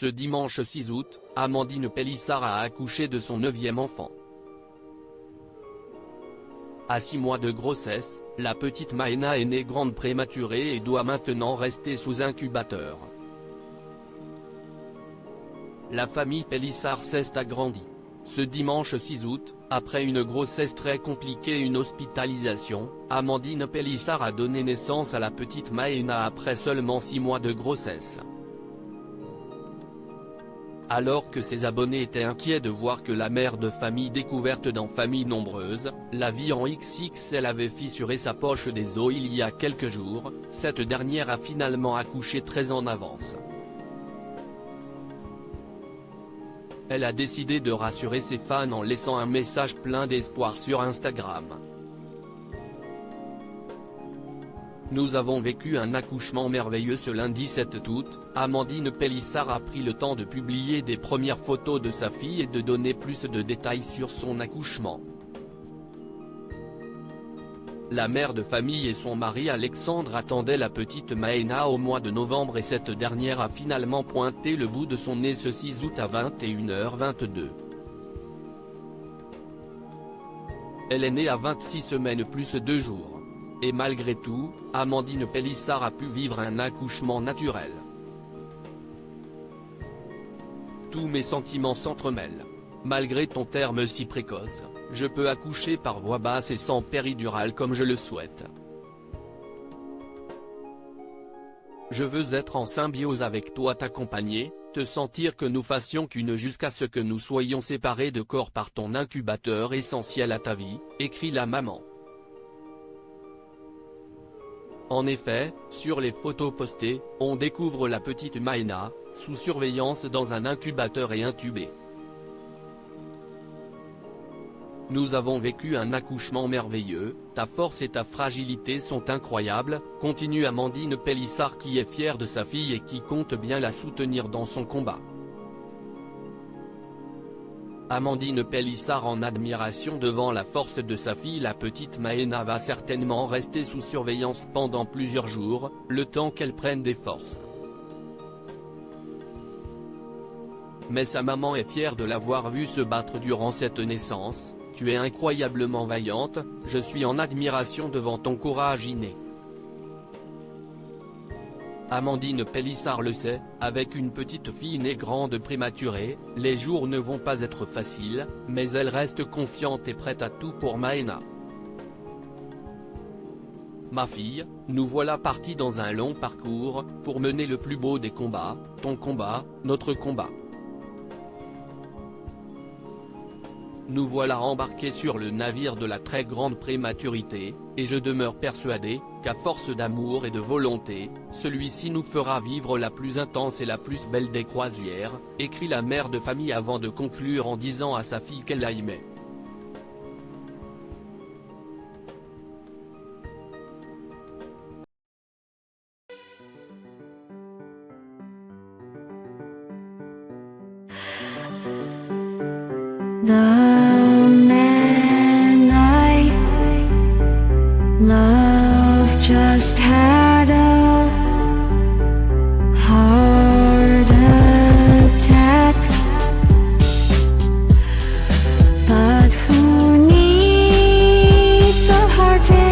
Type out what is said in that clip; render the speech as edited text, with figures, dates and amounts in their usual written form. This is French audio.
Ce dimanche 6 août, Amandine Pélissard a accouché de son 9e enfant. À 6 mois de grossesse, la petite Maëna est née grande prématurée et doit maintenant rester sous incubateur. La famille Pélissard s'est agrandie. Ce dimanche 6 août, après une grossesse très compliquée et une hospitalisation, Amandine Pélissard a donné naissance à la petite Maëna après seulement 6 mois de grossesse. Alors que ses abonnés étaient inquiets de voir que la mère de famille découverte dans Famille Nombreuse, la vie en XXL avait fissuré sa poche des os il y a quelques jours, cette dernière a finalement accouché très en avance. Elle a décidé de rassurer ses fans en laissant un message plein d'espoir sur Instagram. Nous avons vécu un accouchement merveilleux ce lundi 7 août, Amandine Pélissard a pris le temps de publier des premières photos de sa fille et de donner plus de détails sur son accouchement. La mère de famille et son mari Alexandre attendaient la petite Maëna au mois de novembre et cette dernière a finalement pointé le bout de son nez ce 6 août à 21h22. Elle est née à 26 semaines plus 2 jours. Et malgré tout, Amandine Pélissard a pu vivre un accouchement naturel. Tous mes sentiments s'entremêlent. Malgré ton terme si précoce, je peux accoucher par voie basse et sans péridurale comme je le souhaite. Je veux être en symbiose avec toi, t'accompagner, te sentir que nous fassions qu'une jusqu'à ce que nous soyons séparés de corps par ton incubateur essentiel à ta vie, écrit la maman. En effet, sur les photos postées, on découvre la petite Maëna, sous surveillance dans un incubateur et intubée. Nous avons vécu un accouchement merveilleux, ta force et ta fragilité sont incroyables, continue Amandine Pélissard qui est fière de sa fille et qui compte bien la soutenir dans son combat. Amandine Pélissard en admiration devant la force de sa fille. La petite Maëna va certainement rester sous surveillance pendant plusieurs jours, le temps qu'elle prenne des forces. Mais sa maman est fière de l'avoir vue se battre durant cette naissance. Tu es incroyablement vaillante, je suis en admiration devant ton courage inné. Amandine Pélissard le sait, avec une petite fille née grande prématurée, les jours ne vont pas être faciles, mais elle reste confiante et prête à tout pour Maëna. Ma fille, nous voilà partis dans un long parcours, pour mener le plus beau des combats, ton combat, notre combat. Nous voilà embarqués sur le navire de la très grande prématurité, et je demeure persuadé, qu'à force d'amour et de volonté, celui-ci nous fera vivre la plus intense et la plus belle des croisières, écrit la mère de famille avant de conclure en disant à sa fille qu'elle la aimait. The man I love just had a heart attack, but who needs a heart attack?